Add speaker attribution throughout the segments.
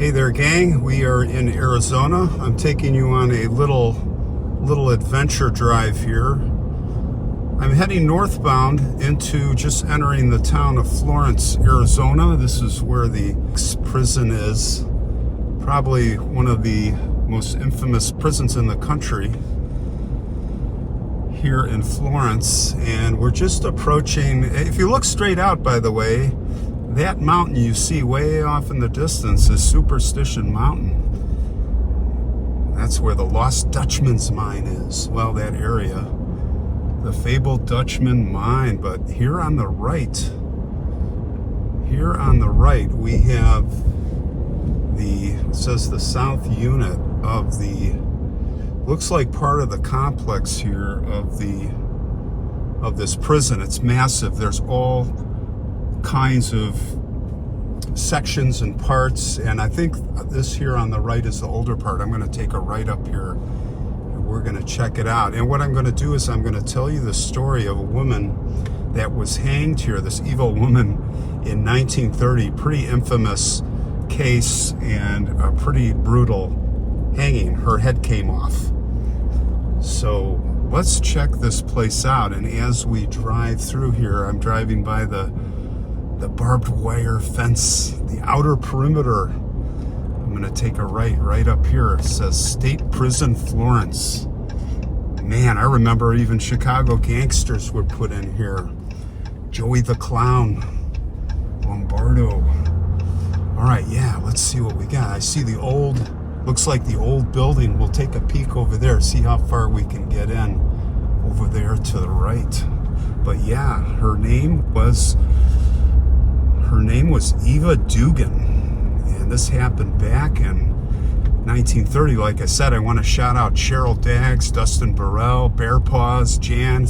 Speaker 1: Hey there, gang. We are in Arizona. I'm taking you on a little adventure drive here. I'm heading northbound into just entering the town of Florence, Arizona. This is where the prison is. Probably one of the most infamous prisons in the country here in Florence. And we're just approaching, if you look straight out, by the way, that mountain you see way off in the distance is Superstition Mountain. That's where the Lost Dutchman's Mine is. Well, that area. The fabled Dutchman Mine. But here on the right, we have it says the south unit of looks like part of the complex here of this prison. It's massive. There's all kinds of sections and parts, and I think this here on the right is the older part. I'm going to take a right up here and we're going to check it out. And what I'm going to do is I'm going to tell you the story of a woman that was hanged here, this evil woman in 1930. Pretty infamous case and a pretty brutal hanging. Her head came off. So let's check this place out. And as we drive through here, I'm driving by the barbed wire fence, the outer perimeter. I'm going to take a right up here. It says State Prison Florence. Man, I remember even Chicago gangsters were put in here. Joey the Clown, Lombardo. All right, yeah, let's see what we got. I see looks like the old building. We'll take a peek over there, see how far we can get in over there to the right. But yeah, her name was Eva Dugan, and this happened back in 1930. Like I said, I want to shout out Cheryl Daggs, Dustin Burrell, Bear Paws, Jan,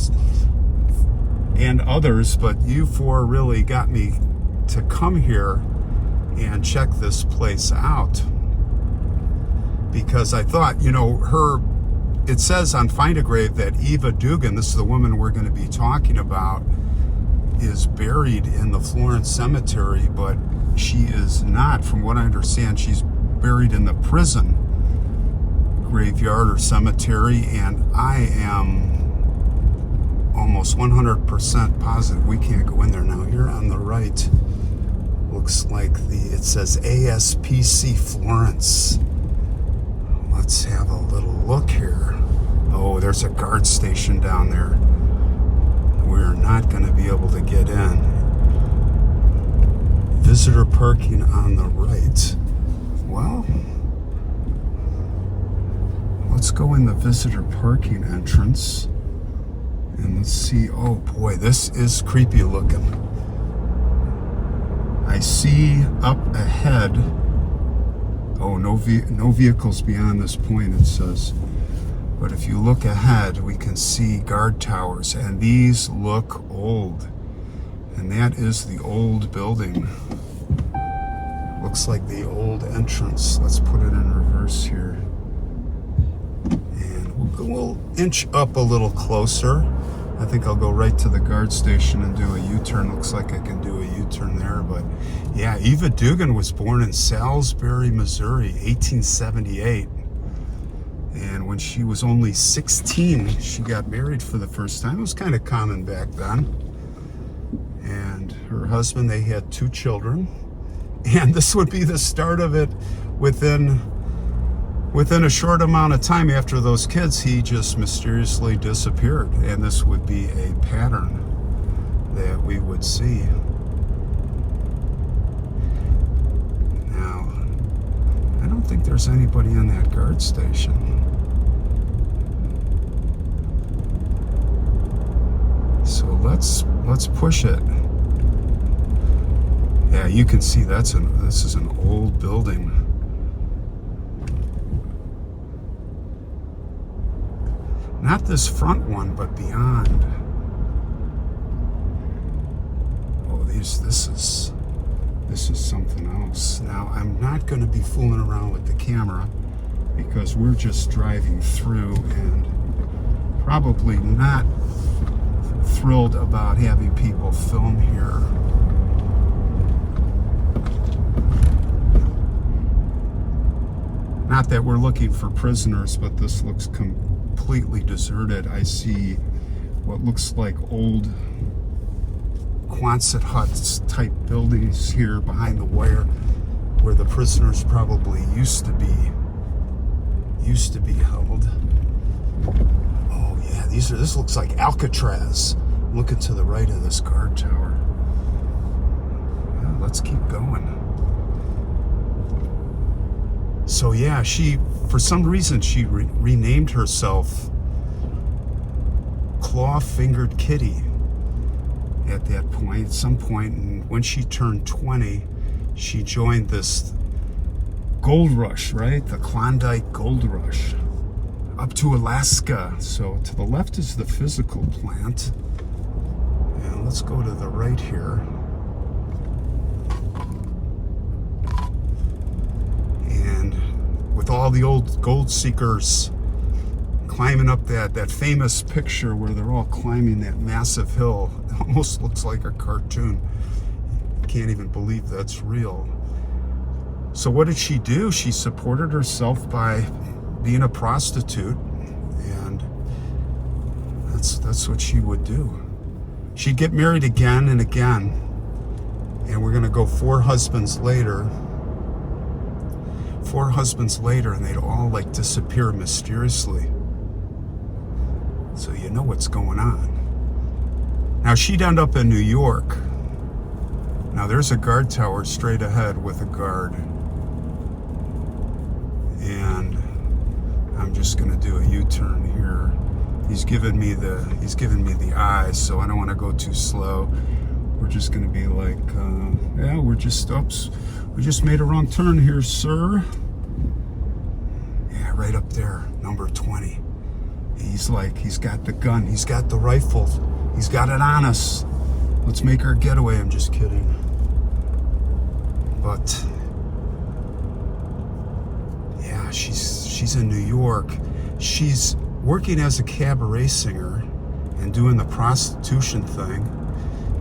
Speaker 1: and others, but you four really got me to come here and check this place out, because I thought, it says on Find a Grave that Eva Dugan, this is the woman we're going to be talking about, is buried in the Florence cemetery, but she is not. From what I understand, she's buried in the prison graveyard or cemetery, and I am almost 100% positive we can't go in there now. Here on the right, looks like it says ASPC Florence. Let's have a little look here. Oh, there's a guard station down there. We're not going to be able to get in. Visitor parking on the right. Well, let's go in the visitor parking entrance and let's see. Oh boy, this is creepy looking. I see up ahead. Oh, no vehicles beyond this point, it says. But if you look ahead, we can see guard towers, and these look old. And that is the old building. Looks like the old entrance. Let's put it in reverse here. And we'll inch up a little closer. I think I'll go right to the guard station and do a U-turn. Looks like I can do a U-turn there. But yeah, Eva Dugan was born in Salisbury, Missouri, 1878. And when she was only 16, she got married for the first time. It was kind of common back then. And her husband, they had 2 children. And this would be the start of it. Within a short amount of time after those kids, he just mysteriously disappeared. And this would be a pattern that we would see. Now, I don't think there's anybody in that guard station. So let's push it. Yeah, you can see this is an old building. Not this front one, but beyond. Oh, this is something else. Now, I'm not going to be fooling around with the camera because we're just driving through and probably not thrilled about having people film here. Not that we're looking for prisoners, but this looks completely deserted. I see what looks like old Quonset huts type buildings here behind the wire where the prisoners probably used to be held. Oh yeah, this looks like Alcatraz. I'm looking to the right of this guard tower. Well, let's keep going. So yeah, for some reason she renamed herself Claw-Fingered Kitty at that point, at some point. And when she turned 20, she joined this gold rush, right? The Klondike Gold Rush up to Alaska. So to the left is the physical plant. And let's go to the right here. And with all the old gold seekers climbing up that famous picture where they're all climbing that massive hill. It almost looks like a cartoon. Can't even believe that's real. So what did she do? She supported herself by being a prostitute, and that's what she would do. She'd get married again and again, and we're gonna go 4 husbands later. 4 husbands later, and they'd all like disappear mysteriously. So you know what's going on. Now she'd end up in New York. Now there's a guard tower straight ahead with a guard. And I'm just gonna do a U-turn here. He's giving me the eyes, so I don't want to go too slow. We're just gonna be like, yeah, we just made a wrong turn here, sir. Yeah, right up there, number 20. He's got the gun, he's got the rifle, he's got it on us. Let's make our getaway. I'm just kidding. But yeah, she's in New York. She's working as a cabaret singer and doing the prostitution thing.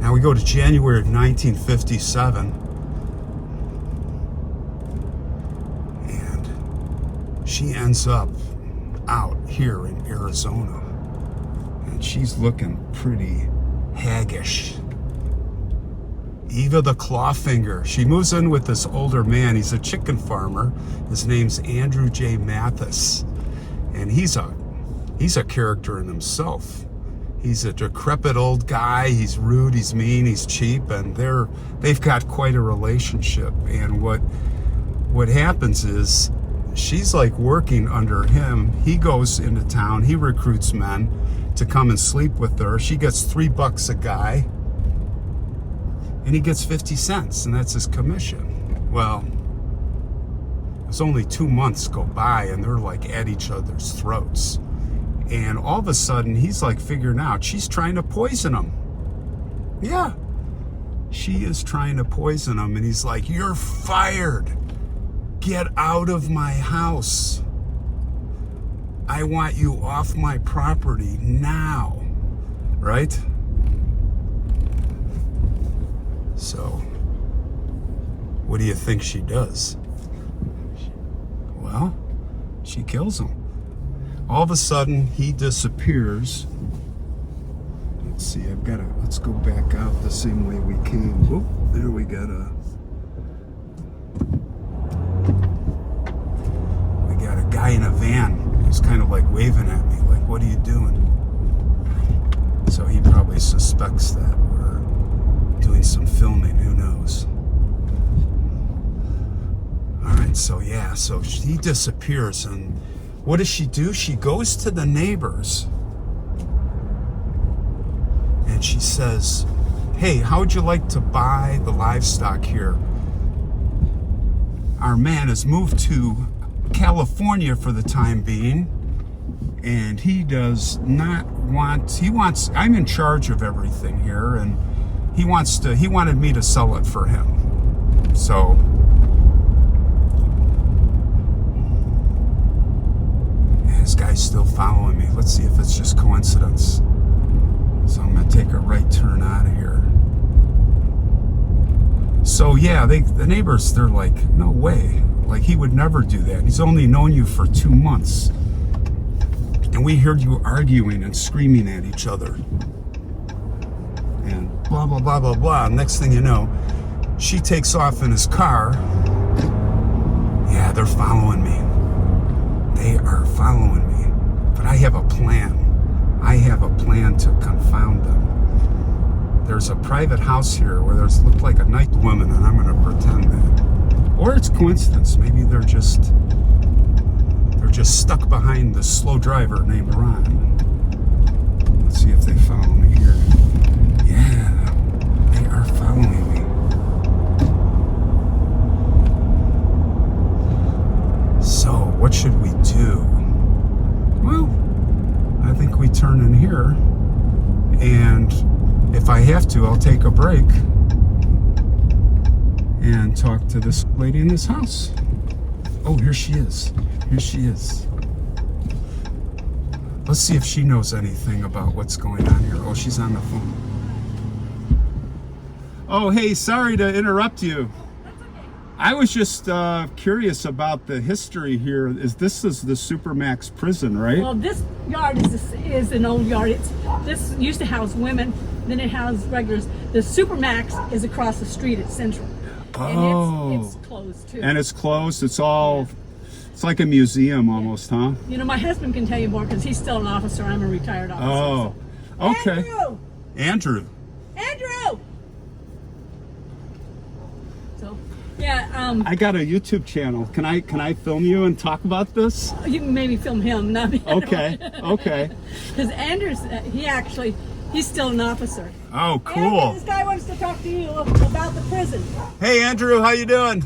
Speaker 1: Now we go to January of 1957. And she ends up out here in Arizona. And she's looking pretty haggish. Eva the Clawfinger. She moves in with this older man. He's a chicken farmer. His name's Andrew J. Mathis. And he's a character in himself. He's a decrepit old guy. He's rude, he's mean, he's cheap, and they've got quite a relationship. And what happens is she's like working under him. He goes into town, he recruits men to come and sleep with her. She gets $3 a guy, and he gets 50 cents, and that's his commission. Well, it's only 2 months go by, and they're like at each other's throats. And all of a sudden, he's like figuring out she's trying to poison him. Yeah, she is trying to poison him, and he's like, "You're fired. Get out of my house. I want you off my property now." Right? So, what do you think she does? Well, she kills him. All of a sudden, he disappears. Let's see, let's go back out the same way we came. Oh, there we got a guy in a van who's kind of like waving at me, like, "What are you doing?" So he probably suspects that we're doing some filming, who knows? All right, so yeah, so he disappears, and what does she do? She goes to the neighbors and she says, "Hey, how would you like to buy the livestock here? Our man has moved to California for the time being, and he does not want, I'm in charge of everything here, and he wanted me to sell it for him." So this guy's still following me. Let's see if it's just coincidence. So I'm gonna take a right turn out of here. So yeah, the neighbors, they're like, "No way. Like, he would never do that. He's only known you for 2 months. And we heard you arguing and screaming at each other. And blah, blah, blah, blah, blah. Next thing you know, she takes off in his car. Yeah, they're following me. They are following me. But I have a plan. I have a plan to confound them. There's a private house here where there's looked like a night woman, and I'm going to pretend that. Or it's coincidence. Maybe they're just stuck behind this slow driver named Ron. Let's see if they follow me here. Yeah, they are following me. So, what should we do? Well, I think we turn in here, and if I have to, I'll take a break and talk to this lady in this house. Oh, here she is. Here she is. Let's see if she knows anything about what's going on here. Oh, she's on the phone. Oh, hey, sorry to interrupt you. I was just curious about the history here. This is the Supermax prison, right?
Speaker 2: Well, this yard is an old yard. This used to house women, then it housed regulars. The Supermax is across the street at Central.
Speaker 1: Oh.
Speaker 2: And it's closed too.
Speaker 1: And it's closed. It's all, it's like a museum almost, huh?
Speaker 2: You know, my husband can tell you more because he's still an officer. I'm a retired officer.
Speaker 1: Oh, okay.
Speaker 2: Andrew!
Speaker 1: Andrew!
Speaker 2: So, yeah.
Speaker 1: I got a YouTube channel. Can I film you and talk about this?
Speaker 2: You can maybe film him, not me.
Speaker 1: Okay, okay.
Speaker 2: Because Andrew's, he's still an officer.
Speaker 1: Oh, cool.
Speaker 2: Andrew, this guy wants to talk to you about the prison.
Speaker 1: Hey, Andrew, how you doing?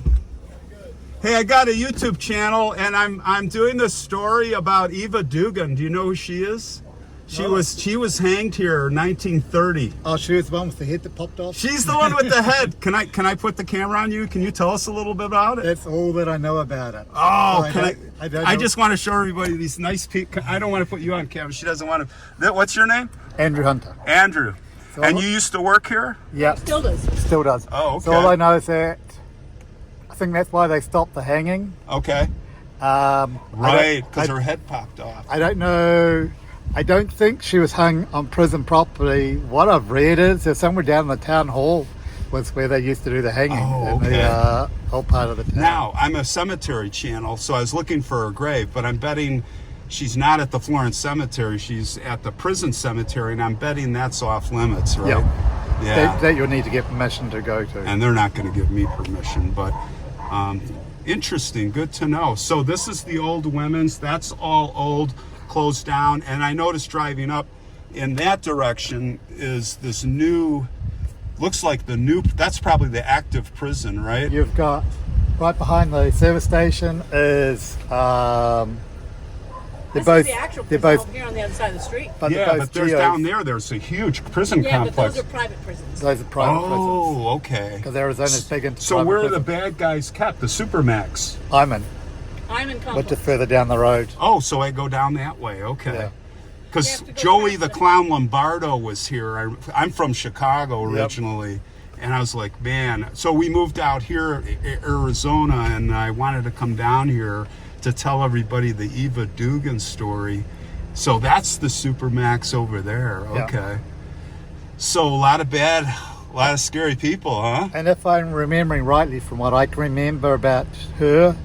Speaker 1: Hey, I got a YouTube channel, and I'm doing this story about Eva Dugan. Do you know who she is? She was hanged here in 1930.
Speaker 3: Oh, she was the one with the head that popped off?
Speaker 1: She's the one with the head. Can I put the camera on you? Can you tell us a little bit about it?
Speaker 3: That's all that I know about it.
Speaker 1: Oh,
Speaker 3: I
Speaker 1: just want to show everybody these nice people. I don't want to put you on camera. She doesn't want to. What's your name?
Speaker 3: Andrew Hunter.
Speaker 1: Andrew.
Speaker 3: So
Speaker 1: and you used to work here?
Speaker 3: Yeah.
Speaker 2: Still does.
Speaker 3: Still does.
Speaker 1: Oh, okay.
Speaker 3: So all I know is that I think that's why they stopped the hanging.
Speaker 1: Okay. Right, because her head popped off.
Speaker 3: I don't know. I don't think she was hung on prison property. What I've read is there's somewhere down in the town hall was where they used to do the hanging in the whole part of the town.
Speaker 1: Now, I'm a cemetery channel, so I was looking for her grave, but I'm betting she's not at the Florence cemetery. She's at the prison cemetery, and I'm betting that's off limits, right?
Speaker 3: Yeah. That you'll need to get permission to go to.
Speaker 1: And they're not going to give me permission, but interesting, good to know. So this is the old women's, that's all old, closed down, and I noticed driving up in that direction is this new, looks like the new, that's probably the active prison, right?
Speaker 3: You've got, right behind the service station is, they're both
Speaker 2: here on the other side of the street.
Speaker 3: But
Speaker 1: but there's down there's a huge prison complex.
Speaker 2: But those are private prisons.
Speaker 3: Those are private prisons.
Speaker 1: Oh, okay.
Speaker 3: Because Arizona's big into
Speaker 1: So
Speaker 3: private
Speaker 1: where are
Speaker 3: prisons.
Speaker 1: the bad guys kept? The Supermax?
Speaker 3: I'm in,
Speaker 2: I'm
Speaker 3: but just further down the road.
Speaker 1: Oh, so I go down that way, okay.
Speaker 3: Yeah.
Speaker 1: Because Joey the Clown Lombardo was here. I'm from Chicago originally. And I was like, man. So we moved out here, Arizona, and I wanted to come down here to tell everybody the Eva Dugan story. So that's the Supermax over there. Okay.
Speaker 3: Yeah.
Speaker 1: So a lot of scary people, huh?
Speaker 3: And if I'm remembering rightly from what I can remember about her,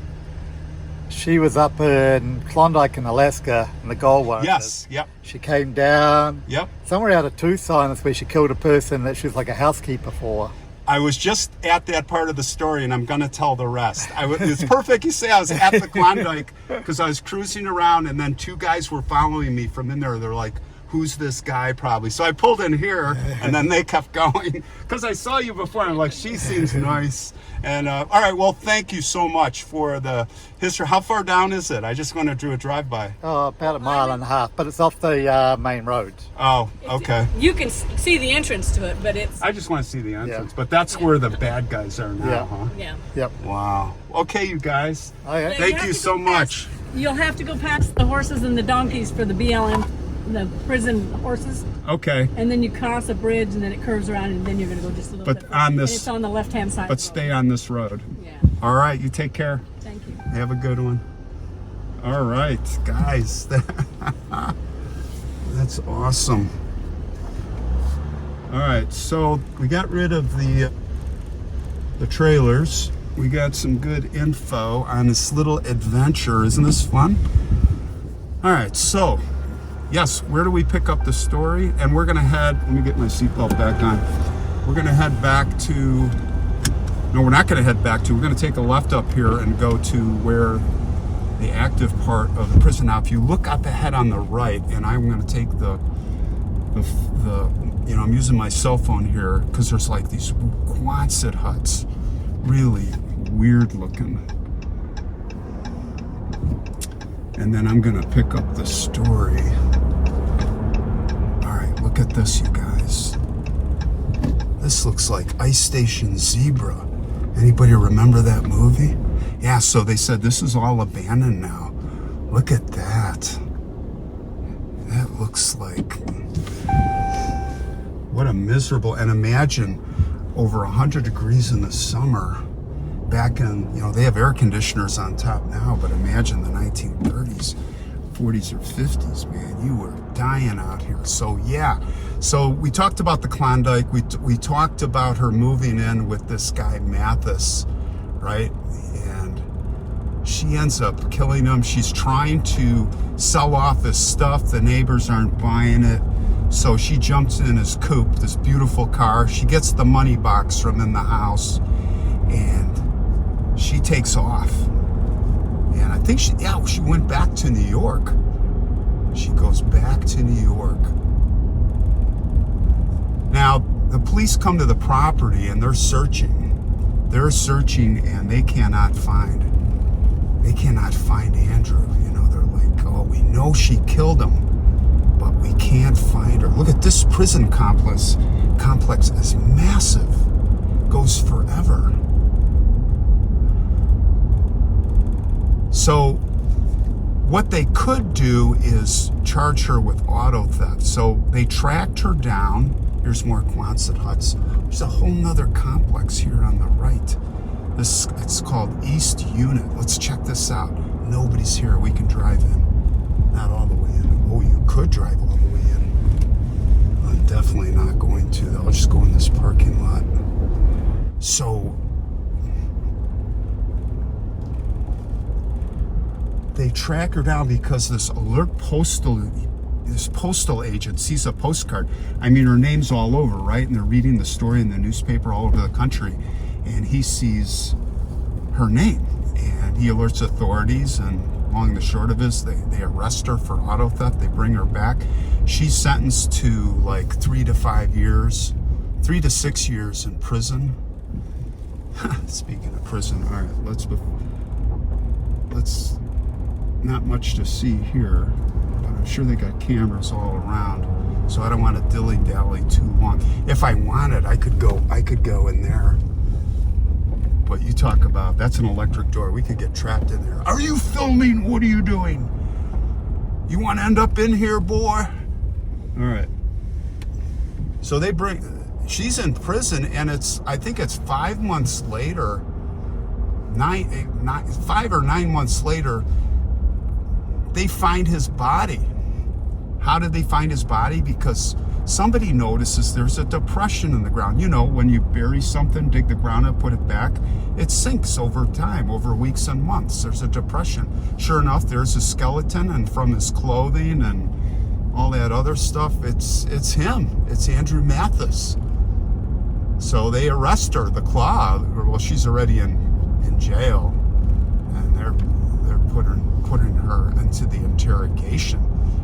Speaker 3: she was up in Klondike in Alaska in the gold rush.
Speaker 1: Yes, yep.
Speaker 3: She came down
Speaker 1: Yep.
Speaker 3: somewhere out of Tucson is where she killed a person that she was like a housekeeper for.
Speaker 1: I was just at that part of the story, and I'm going to tell the rest. It's perfect you say I was at the Klondike because I was cruising around, and then 2 guys were following me from in there. They're like, who's this guy probably? So I pulled in here, and then they kept going because I saw you before. I'm like, she seems nice. And all right, well, thank you so much for the history. How far down is it? I just want to do a drive-by.
Speaker 3: Oh, about a mile and a half, but it's off the main road.
Speaker 1: Oh, okay.
Speaker 2: You can see the entrance to it, but it's...
Speaker 1: I just want to see the entrance, but that's where the bad guys are now, huh?
Speaker 2: Yeah.
Speaker 3: Yep.
Speaker 1: Wow. Okay, you guys.
Speaker 3: Oh, yeah.
Speaker 1: Thank you so much.
Speaker 2: You'll have to go past the horses and the donkeys for the BLM, the prison horses.
Speaker 1: Okay.
Speaker 2: And then you cross a bridge, and then it curves around, and then you're going to go just a little bit further.
Speaker 1: On this,
Speaker 2: and it's on the left-hand side.
Speaker 1: but stay on this road.
Speaker 2: Yeah.
Speaker 1: All right, you take care.
Speaker 2: Thank you.
Speaker 1: Have a good one. All right, guys. That's awesome. All right, so we got rid of the trailers. We got some good info on this little adventure. Isn't this fun? All right, so yes, where do we pick up the story? And we're gonna head, let me get my seatbelt back on. We're gonna head back to, no, we're not gonna head back to, we're gonna take a left up here and go to where the active part of the prison. Now, if you look up ahead on the right, and I'm gonna take the you know, I'm using my cell phone here because there's like these Quonset huts, really weird looking. And then I'm gonna pick up the story. All right, look at this, you guys. This looks like Ice Station Zebra. Anybody remember that movie? Yeah, so they said this is all abandoned now. Look at that. That looks like, what a miserable, and imagine over 100 degrees in the summer. Back in, you know, they have air conditioners on top now, but imagine the 1930s, 40s or 50s, man, you were dying out here. So yeah, so we talked about the Klondike. We talked about her moving in with this guy Mathis, right? And she ends up killing him. She's trying to sell off his stuff. The neighbors aren't buying it. So she jumps in his coupe, this beautiful car. She gets the money box from in the house, and she takes off. And I think she went back to New York. She goes back to New York. Now, the police come to the property and they're searching. They're searching and they cannot find Andrew. You know, they're like, oh, we know she killed him, but we can't find her. Look at this prison complex. Complex is massive. Goes forever. So what they could do is charge her with auto theft. So they tracked her down. Here's more Quonset huts. There's a whole nother complex here on the right. It's called East Unit. Let's check this out. Nobody's here. We can drive in. Not all the way in. Oh, you could drive all the way in. I'm definitely not going to, though. I'll just go in this parking lot. So they track her down because this postal agent sees a postcard. I mean, her name's all over, right? And they're reading the story in the newspaper all over the country. And he sees her name. And he alerts authorities. And long and the short of it is they arrest her for auto theft. They bring her back. She's sentenced to like 3 to 5 years, 3 to 6 years in prison. Speaking of prison, all right, let's not much to see here, but I'm sure they got cameras all around, so I don't want to dilly-dally too long. If I wanted, I could go in there. But you talk about, that's an electric door. We could get trapped in there. Are you filming? What are you doing? You want to end up in here, boy? All right. So she's in prison, and I think it's 5 months later, 5 or 9 months later, they find his body. How did they find his body? Because somebody notices there's a depression in the ground. You know, when you bury something, dig the ground up, put it back, it sinks over time, over weeks and months. There's a depression. Sure enough, there's a skeleton, and from his clothing and all that other stuff, it's him. It's Andrew Mathis. So they arrest her, the Claw. Well, she's already in jail, and they're putting her into the interrogation.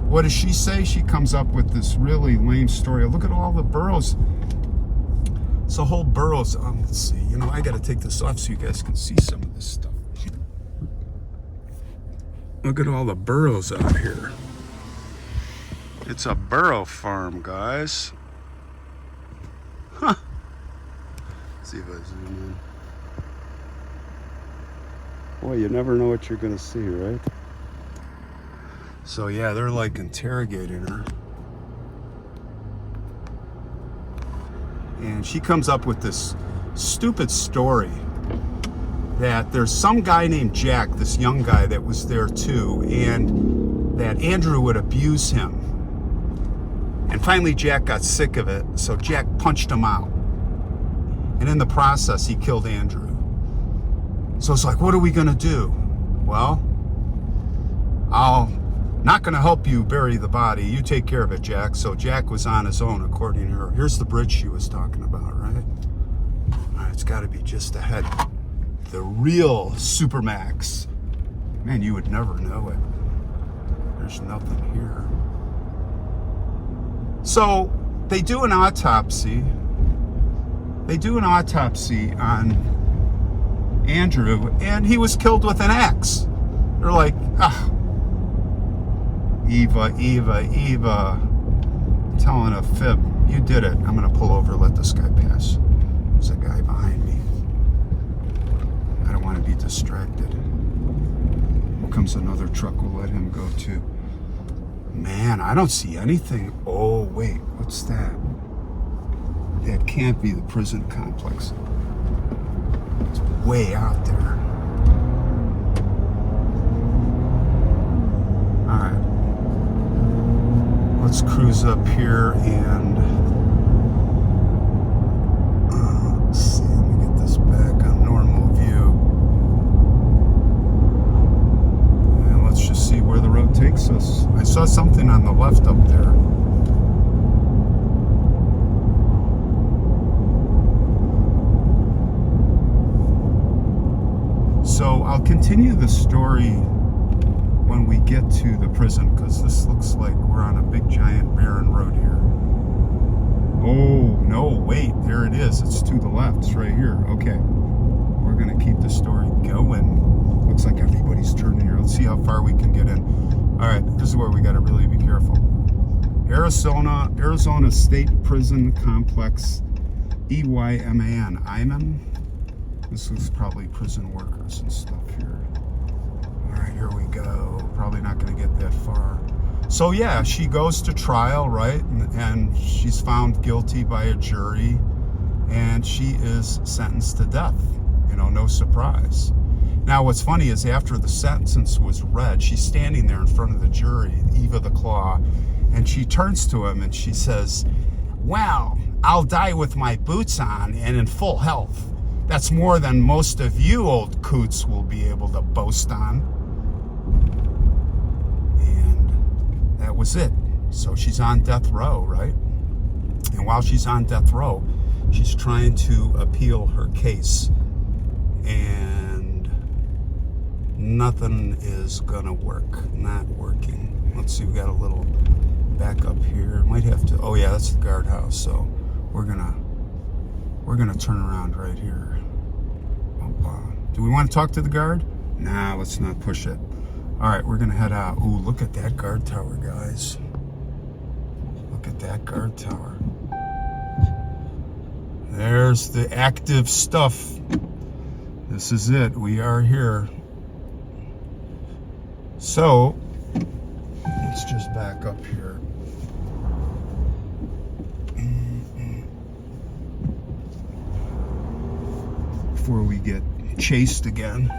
Speaker 1: What does she say? She comes up with this really lame story. Look at all the burrows. It's a whole burrows. Let's see. You know, I got to take this off so you guys can see some of this stuff. Look at all the burrows out here. It's a burrow farm, guys. Huh. Let's see if I zoom in. Boy, you never know what you're going to see, right? So yeah, they're like interrogating her. And she comes up with this stupid story that there's some guy named Jack, this young guy that was there too, and that Andrew would abuse him. And finally Jack got sick of it, so Jack punched him out. And in the process, he killed Andrew. So it's like, what are we gonna do? Well, I'm not gonna help you bury the body. You take care of it, Jack. So Jack was on his own, according to her. Here's the bridge she was talking about, right? All right, it's gotta be just ahead. The real Supermax. Man, you would never know it. There's nothing here. So they do an autopsy. They do an autopsy on Andrew, and he was killed with an axe. They're like, Eva, I'm telling a fib. You did it. I'm gonna pull over, let this guy pass. There's a guy behind me. I don't want to be distracted. Here comes another truck. We'll let him go too. Man, I don't see anything. Oh, wait, what's that? That can't be the prison complex. It's way out there. All right. Let's cruise up here and let's see. Let me get this back on normal view. And let's just see where the road takes us. I saw something on the left up there. So I'll continue the story when we get to the prison, because this looks like we're on a big giant barren road here. Oh, no, wait, there it is. It's to the left. It's right here. Okay. We're going to keep the story going. Looks like everybody's turning here. Let's see how far we can get in. All right, this is where we got to really be careful. Arizona State Prison Complex, EYMAN. Iman? This is probably prison workers and stuff here. All right, here we go. Probably not going to get that far. So yeah, she goes to trial, right? And she's found guilty by a jury, and she is sentenced to death. You know, no surprise. Now, what's funny is after the sentence was read, she's standing there in front of the jury, Eva the Claw, and she turns to him and she says, "Well, I'll die with my boots on and in full health. That's more than most of you old coots will be able to boast on." And that was it. So she's on death row, right? And while she's on death row, she's trying to appeal her case. And nothing is gonna work. Not working. Let's see, we got a little back up here. Might have to, oh yeah, that's the guardhouse. So we're gonna turn around right here. Do we want to talk to the guard? Nah, let's not push it. All right, we're gonna head out. Ooh, look at that guard tower, guys. Look at that guard tower. There's the active stuff. This is it. We are here. So, let's just back up here. Before we get chased again.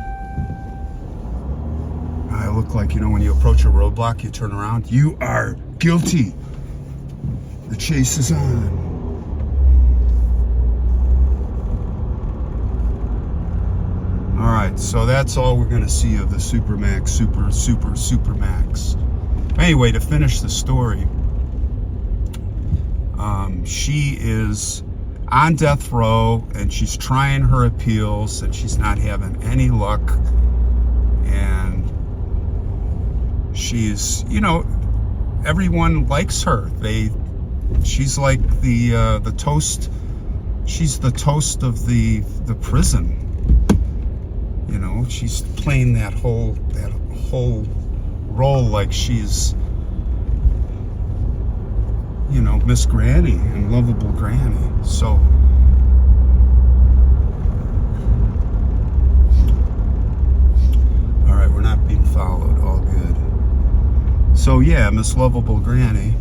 Speaker 1: I look like, you know, when you approach a roadblock, you turn around. You are guilty. The chase is on. All right, so that's all we're going to see of the Supermax, Supermax. Anyway, to finish the story, she is on death row, and she's trying her appeals, and she's not having any luck. And she's, you know, everyone likes her. She's like the toast. She's the toast of the prison. You know, she's playing that whole role like she's, you know, Miss Granny and lovable Granny. So, all right, we're not being followed. All good. So yeah, Miss Lovable Granny.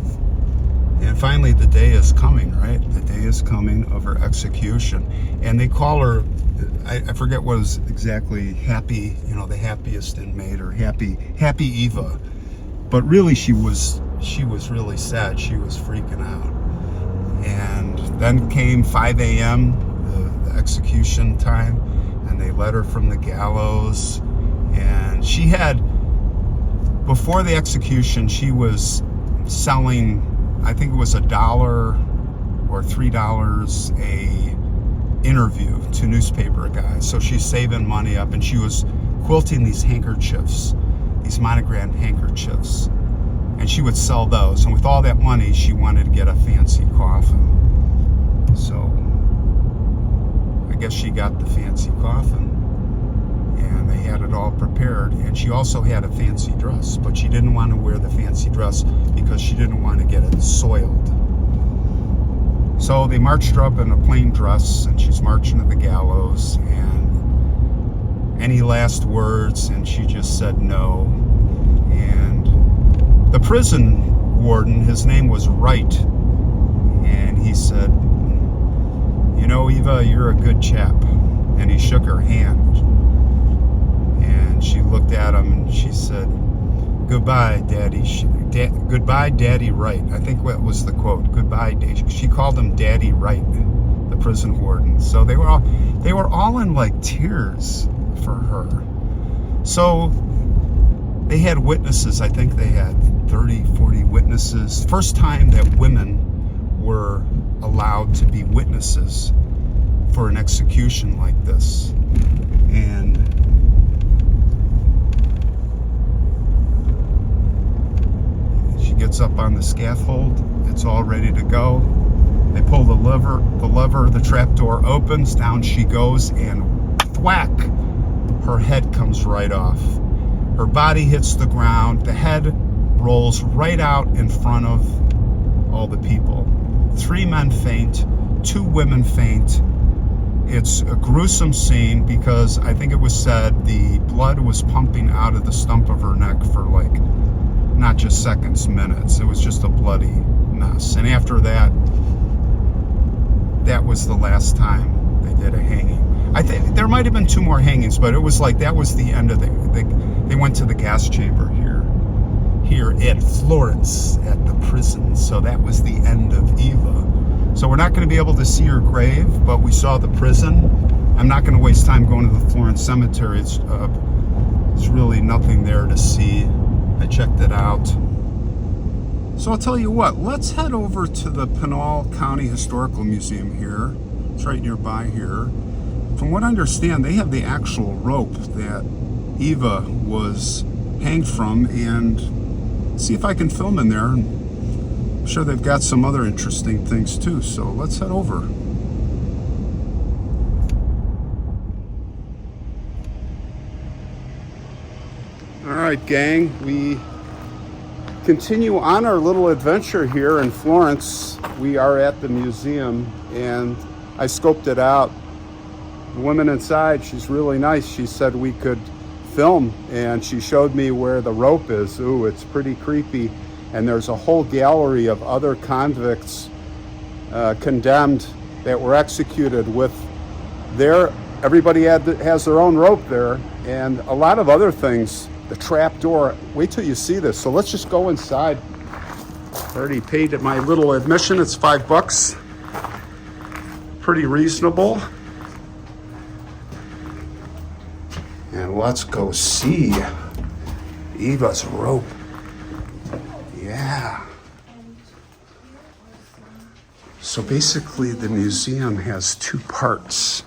Speaker 1: And finally the day is coming, right? The day is coming of her execution. And they call her, I forget what was exactly happy, the happiest inmate or happy Eva. But really she was really sad. She was freaking out. And then came 5 a.m., the execution time, and they let her from the gallows. And she had, before the execution, she was selling, I think it was $1 or $3 a interview to newspaper guys. So she's saving money up, and she was quilting these handkerchiefs, these monogrammed handkerchiefs, and she would sell those. And with all that money, she wanted to get a fancy coffin. So I guess she got the fancy coffin, and they had it all prepared. And she also had a fancy dress, but she didn't want to wear the fancy dress because she didn't want to get it soiled. So they marched her up in a plain dress, and she's marching to the gallows. And any last words? And she just said no. And the prison warden, his name was Wright, and he said, Eva, you're a good chap. And he shook her hand. And she looked at him and she said, goodbye, Daddy. Goodbye, Daddy Wright. I think that was the quote. Goodbye, Daddy. She called him Daddy Wright, the prison warden. So they were all in like tears for her. So they had witnesses. I think they had 30, 40 witnesses. First time that women were allowed to be witnesses for an execution like this. And she gets up on the scaffold. It's all ready to go. They pull the lever, the trap door opens, down she goes, and thwack, her head comes right off. Her body hits the ground. The head rolls right out in front of all the people. 3 men faint, 2 women faint. It's a gruesome scene because I think it was said the blood was pumping out of the stump of her neck for like not just seconds, minutes. It was just a bloody mess. And after that, that was the last time they did a hanging. I think there might have been 2 more hangings, but it was like that was the end of they went to the gas chamber here at Florence at the prison. So that was the end of Eva. So we're not going to be able to see her grave, but we saw the prison. I'm not going to waste time going to the Florence cemetery. It's really nothing there to see. I checked it out. So I'll tell you what, let's head over to the Pinal County Historical Museum here. It's right nearby here. From what I understand, they have the actual rope that Eva was hanged from, and see if I can film in there. I'm sure they've got some other interesting things too, so let's head over. All right, gang, we continue on our little adventure here in Florence. We are at the museum, and I scoped it out. The woman inside, she's really nice. She said we could film, and she showed me where the rope is. Ooh, it's pretty creepy. And there's a whole gallery of other convicts condemned that were executed with everybody has their own rope there, and a lot of other things. The trap door, wait till you see this. So let's just go inside. I already paid my little admission, it's $5. Pretty reasonable. And let's go see Eva's rope. Yeah. So basically the museum has 2 parts.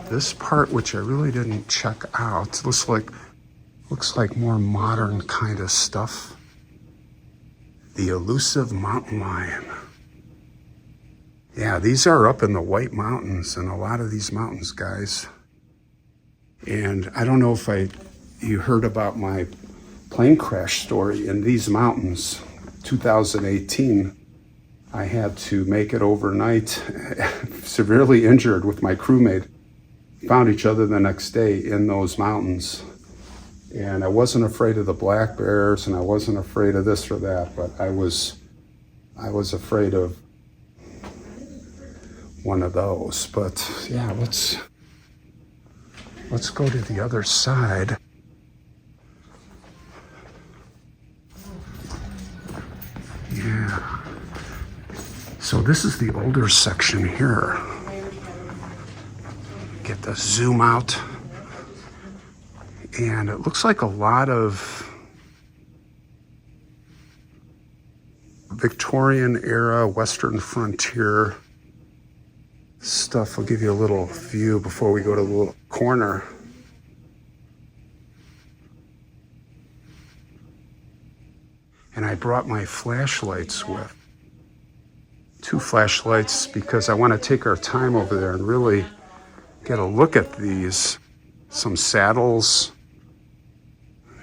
Speaker 1: This part, which I really didn't check out, looks like more modern kind of stuff. The elusive mountain lion. Yeah, these are up in the White Mountains, and a lot of these mountains, guys. And I don't know if you heard about my plane crash story in these mountains, 2018. I had to make it overnight, severely injured with my crewmate. Found each other the next day in those mountains. And I wasn't afraid of the black bears, and I wasn't afraid of this or that, but I was afraid of one of those. But yeah, let's go to the other side. Yeah. So this is the older section here. Get the zoom out. And it looks like a lot of Victorian era, Western frontier stuff. I'll give you a little view before we go to the little corner. And I brought my flashlights with. 2 flashlights because I want to take our time over there and really get a look at these. Some saddles.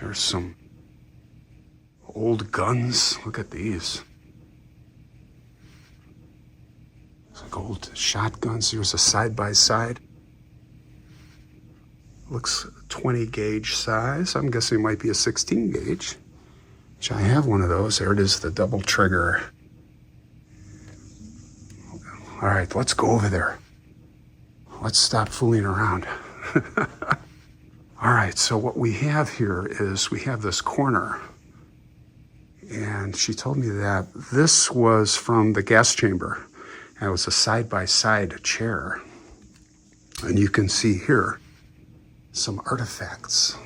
Speaker 1: There's some old guns. Look at these. It's like old shotguns. Here's a side-by-side. Looks 20 gauge size. I'm guessing it might be a 16 gauge. Which I have one of those. There it is, the double trigger. All right, let's go over there. Let's stop fooling around. All right, so what we have here is we have this corner. And she told me that this was from the gas chamber. And it was a side-by-side chair. And you can see here some artifacts.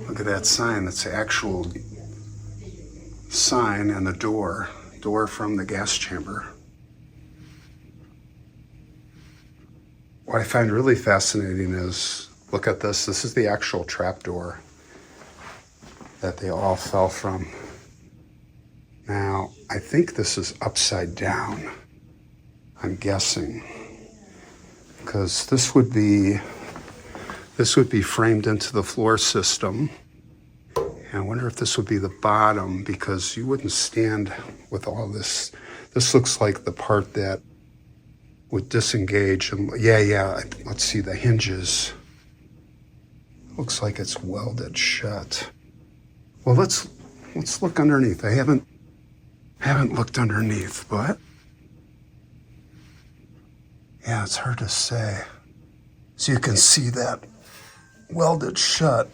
Speaker 1: Look at that sign. That's the actual sign and the door from the gas chamber. What I find really fascinating is, look at this. This is the actual trapdoor that they all fell from. Now, I think this is upside down, I'm guessing, because this would be framed into the floor system. And I wonder if this would be the bottom, because you wouldn't stand with all this. This looks like the part that would disengage. And yeah, let's see the hinges. Looks like it's welded shut. Well, let's look underneath. I haven't looked underneath, but yeah, it's hard to say. So you can see that welded shut.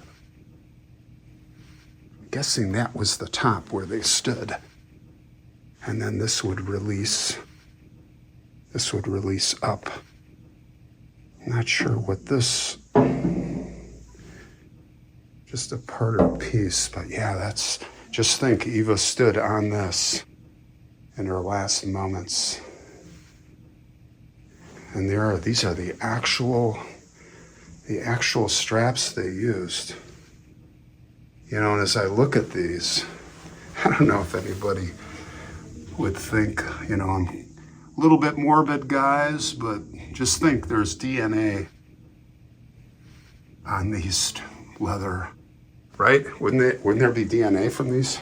Speaker 1: I'm guessing that was the top where they stood. And then this would release up. Not sure what this, just a part or piece, but yeah, that's, just think Eva stood on this in her last moments. And these are the actual straps they used. You know, and as I look at these, I don't know if anybody would think, you know, I'm a little bit morbid, guys, but just think there's DNA on these leather, right? Wouldn't there be DNA from these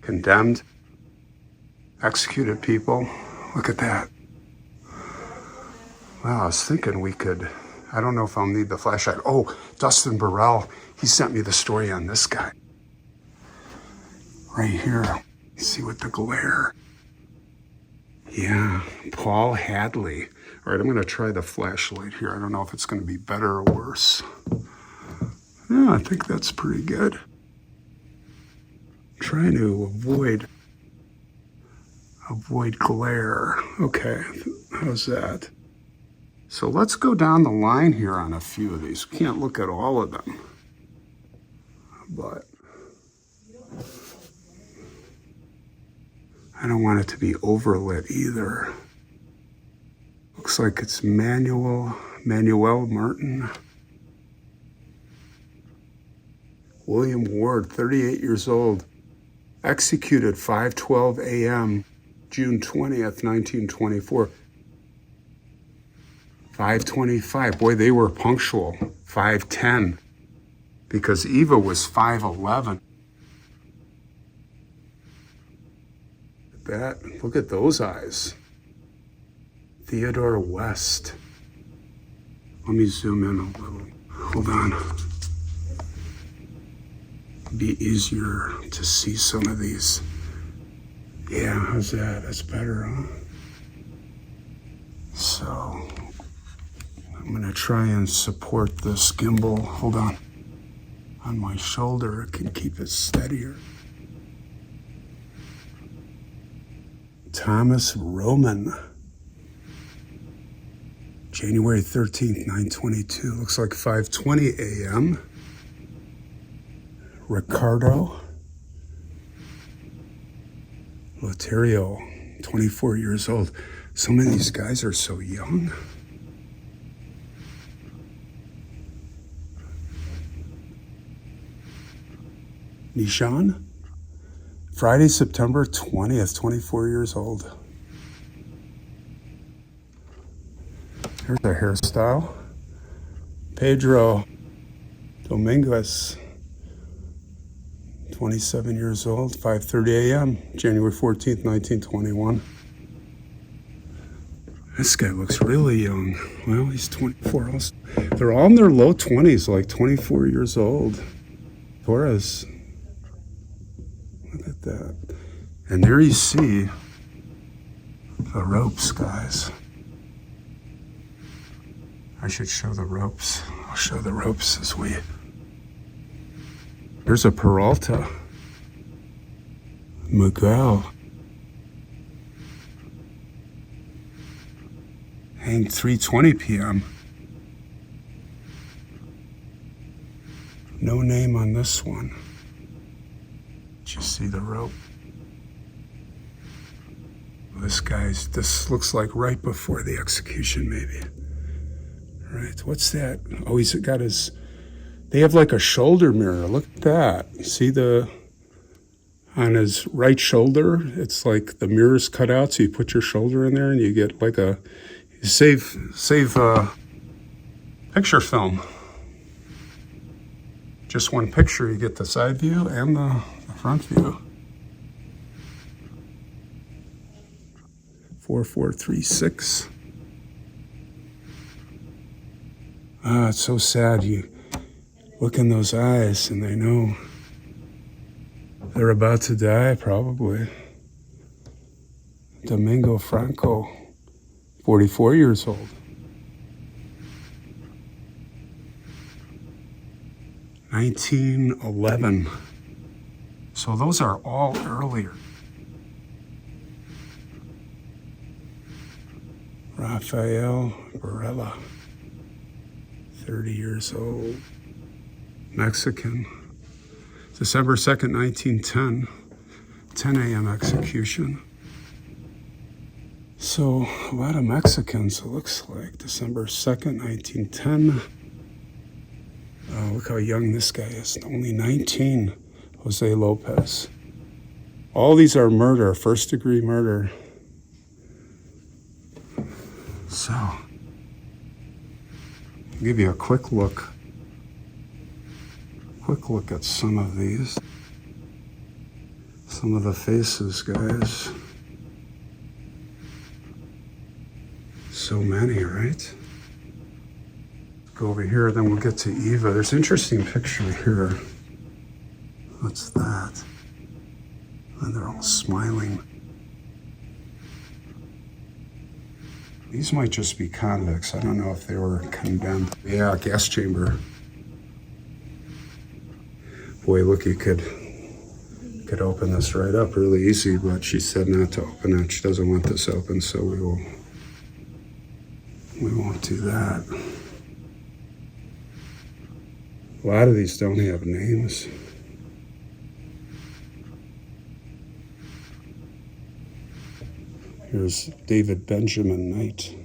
Speaker 1: condemned, executed people? Look at that. Well, I was thinking we could, I don't know if I'll need the flashlight. Oh, Dustin Burrell, he sent me the story on this guy. Right here, you see with the glare. Yeah, Paul Hadley. All right, I'm gonna try the flashlight here. I don't know if it's gonna be better or worse. Yeah, I think that's pretty good. I'm trying to avoid glare. Okay, how's that? So let's go down the line here on a few of these. We can't look at all of them, but I don't want it to be overlit either. Looks like it's Manuel Martin. William Ward, 38 years old, executed 5:12 a.m., June 20th, 1924. 5:25, boy, they were punctual. 5:10, because Eva was 5:11. Look at those eyes. Theodore West. Let me zoom in a little. Hold on. Be easier to see some of these. Yeah, how's that? That's better, huh? So I'm gonna try and support this gimbal. Hold on my shoulder. It can keep it steadier. Thomas Roman, January 13th, 922. Looks like 5:20 a.m. Ricardo Loterio, 24 years old. So many of these guys are so young. Nishan, Friday, September 20th, 24 years old. Here's their hairstyle. Pedro Dominguez, 27 years old, 5:30 a.m., January 14th, 1921. This guy looks really young. Well, he's 24 also. They're all in their low 20s, like 24 years old. Torres. Look at that. And there you see the ropes, guys. I should show the ropes. I'll show the ropes as we... There's a Peralta. Miguel. Hanged 3:20 p.m. No name on this one. Did you see the rope? This looks like right before the execution, maybe. All right, what's that? Oh, he's got his... They have like a shoulder mirror. Look at that. See on his right shoulder, it's like the mirror's cut out, so you put your shoulder in there and you get like you save picture film. Just one picture, you get the side view and the front view. 4436. Ah, it's so sad. You look in those eyes and they know they're about to die, probably. Domingo Franco, 44 years old. 1911. So those are all earlier. Rafael Barella, 30 years old. Mexican. December 2nd, 1910. 10 a.m. execution. So a lot of Mexicans, it looks like. December 2nd, 1910. Oh, look how young this guy is. Only 19. Jose Lopez. All these are murder, first degree murder. So, I'll give you a quick look at some of these. Some of the faces, guys. So many, right? Go over here, then we'll get to Eva. There's an interesting picture here. What's that? And they're all smiling. These might just be convicts. I don't know if they were condemned. Yeah, gas chamber. Boy, look, you could open this right up really easy, but she said not to open it. She doesn't want this open, so we won't do that. A lot of these don't have names. Here's David Benjamin Knight.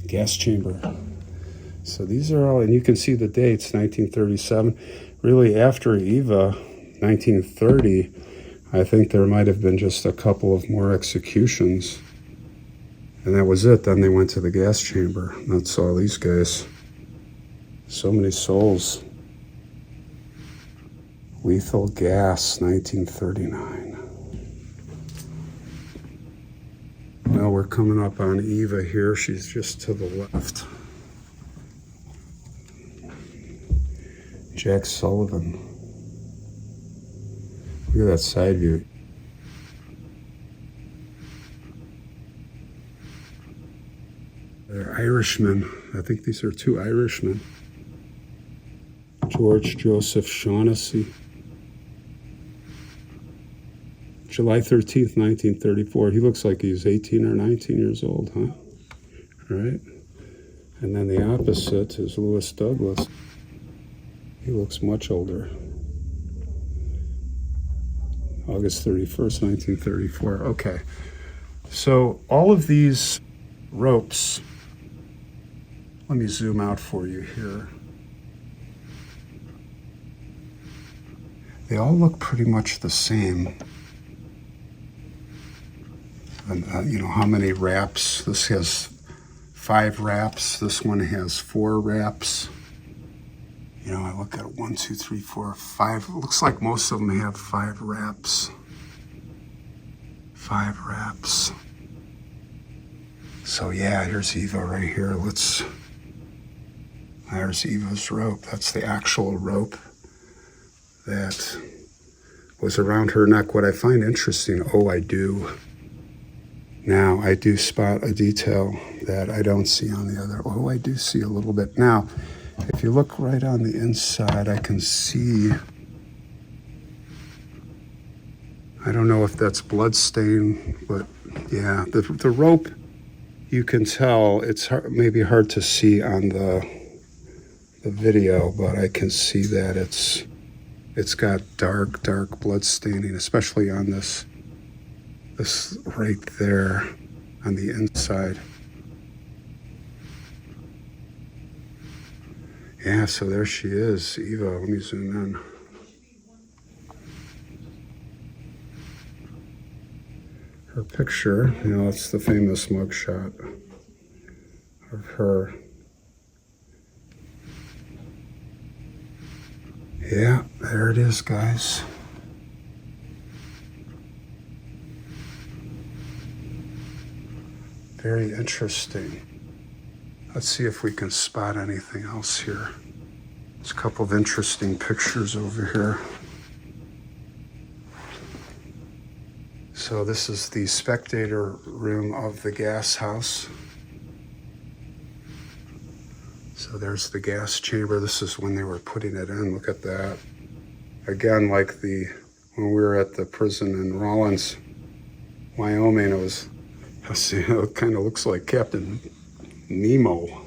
Speaker 1: Gas chamber. So these are all, and you can see the dates, 1937. Really after Eva, 1930, I think there might have been just a couple of more executions. And that was it. Then they went to the gas chamber. That's all these guys. So many souls. Lethal gas, 1939. Now we're coming up on Eva here. She's just to the left. Jack Sullivan. Look at that side view. Irishmen. I think these are two Irishmen. George Joseph Shaughnessy. July 13th, 1934. He looks like he's 18 or 19 years old, huh? All right. And then the opposite is Lewis Douglas. He looks much older. August 31st, 1934. Okay. So all of these ropes, let me zoom out for you here. They all look pretty much the same. And, you know, how many wraps? This has 5 wraps. This one has 4 wraps. You know, I look at 1, 2, 3, 4, 5. It looks like most of them have 5 wraps. 5 wraps. So yeah, here's Eva right here. There's Eva's rope. That's the actual rope that was around her neck. What I find interesting, now I do spot a detail that I don't see on the other. I do see a little bit. Now, if you look right on the inside, I can see, I don't know if that's blood stain, but yeah, the rope, you can tell, it's maybe hard to see on the video, but I can see that it's got dark blood staining, especially on this right there on the inside. Yeah, so there she is, Eva. Let me zoom in. Her picture, you know, it's the famous mugshot of her. Yeah, there it is, guys. Very interesting. Let's see if we can spot anything else here. There's a couple of interesting pictures over here. So this is the spectator room of the gas house. So there's the gas chamber. This is when they were putting it in. Look at that. Again, like when we were at the prison in Rawlins, Wyoming, it kind of looks like Captain Nemo.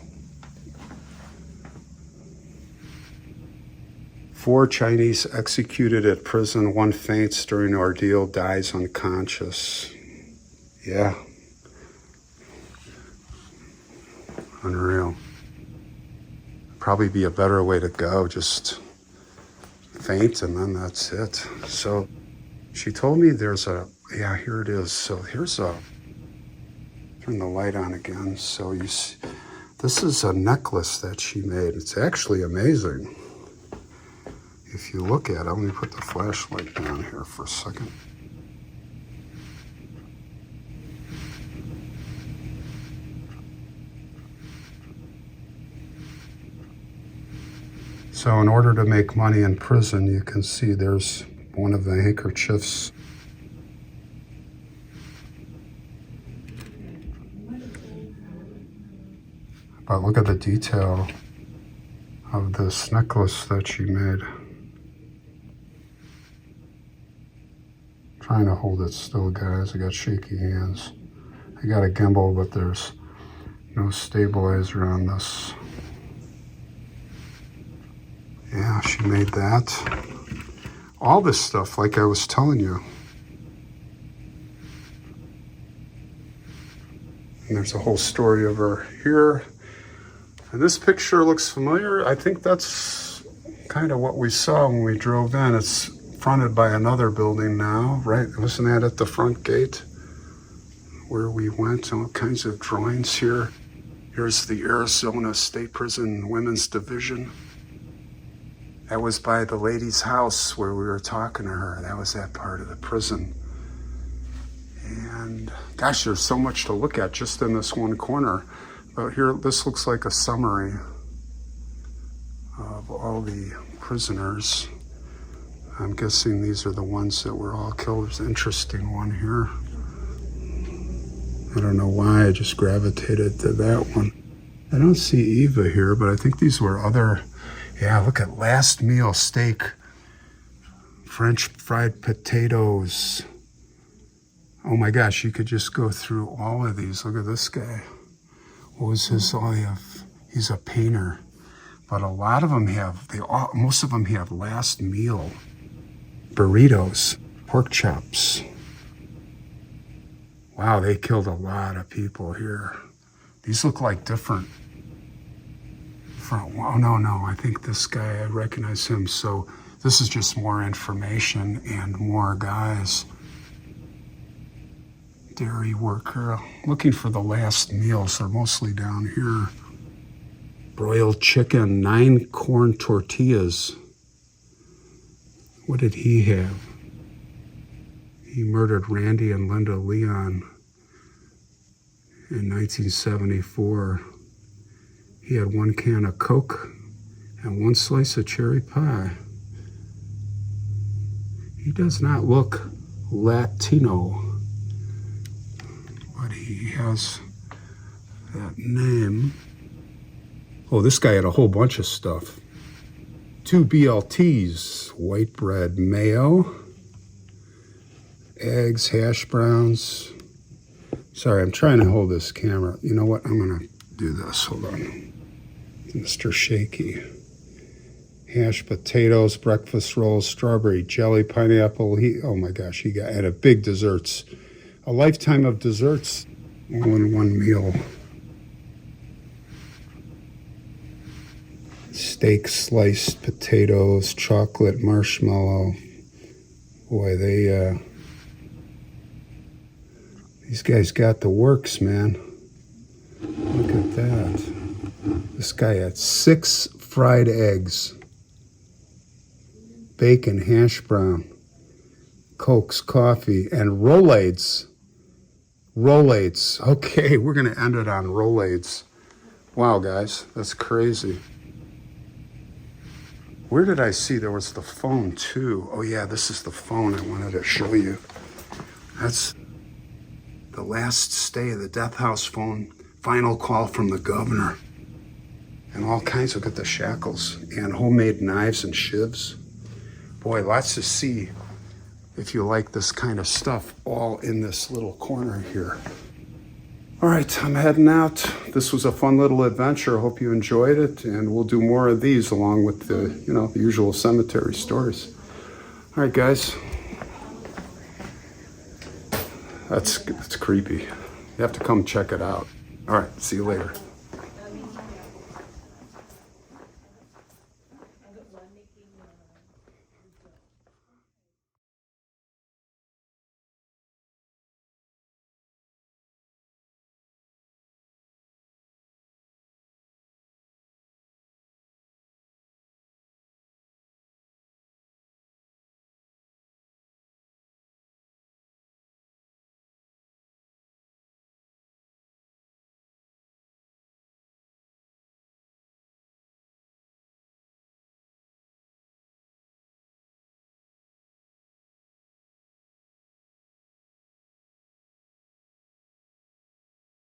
Speaker 1: 4 Chinese executed at prison. 1 faints during ordeal, dies unconscious. Yeah. Unreal. Probably be a better way to go. Just faint and then that's it. So she told me yeah, here it is. So turn the light on again. So you see, this is a necklace that she made. It's actually amazing. If you look at it, let me put the flashlight down here for a second. So in order to make money in prison, you can see there's one of the handkerchiefs. But look at the detail of this necklace that she made. Trying to hold it still, guys. I got shaky hands. I got a gimbal, but there's no stabilizer on this. Yeah, she made that. All this stuff, like I was telling you. And there's a whole story of her here. And this picture looks familiar. I think that's kind of what we saw when we drove in. It's fronted by another building now, right? Wasn't that at the front gate where we went? All kinds of drawings here. Here's the Arizona State Prison Women's Division. That was by the lady's house where we were talking to her. That was that part of the prison. And gosh, there's so much to look at just in this one corner. But here, this looks like a summary of all the prisoners. I'm guessing these are the ones that were all killed. There's an interesting one here. I don't know why, I just gravitated to that one. I don't see Eva here, but I think these were other, yeah, look at last meal steak, French fried potatoes. Oh my gosh, you could just go through all of these. Look at this guy. What was his, he's a painter. But a lot of them have, most of them have last meal. Burritos, pork chops. Wow, they killed a lot of people here. These look like different. Oh, no, I think this guy, I recognize him. So this is just more information and more guys. Dairy worker, looking for the last meals. They're mostly down here. Broiled chicken, 9 corn tortillas. What did he have? He murdered Randy and Linda Leon in 1974. He had 1 can of Coke and 1 slice of cherry pie. He does not look Latino, but he has that name. Oh, this guy had a whole bunch of stuff. 2 BLTs, white bread, mayo, eggs, hash browns. Sorry, I'm trying to hold this camera. You know what? I'm gonna do this. Hold on. Mr. Shaky. Hashed potatoes, breakfast rolls, strawberry jelly, pineapple. Oh my gosh, he had a big desserts. A lifetime of desserts all in one meal. Steak, sliced potatoes, chocolate, marshmallow. Boy, these guys got the works, man. Look at that. This guy had 6 fried eggs, bacon, hash brown, Cokes, coffee, and Rolaids. Rolaids. Okay, we're going to end it on Rolaids. Wow, guys, that's crazy. Where did I see there was the phone too? Oh yeah, this is the phone I wanted to show you. That's the last stay of the death house phone. Final call from the governor. And all kinds, look at the shackles. And homemade knives and shivs. Boy, lots to see if you like this kind of stuff, all in this little corner here. All right, I'm heading out. This was a fun little adventure. I hope you enjoyed it, and we'll do more of these along with the, the usual cemetery stories. All right, guys. That's creepy. You have to come check it out. All right, see you later.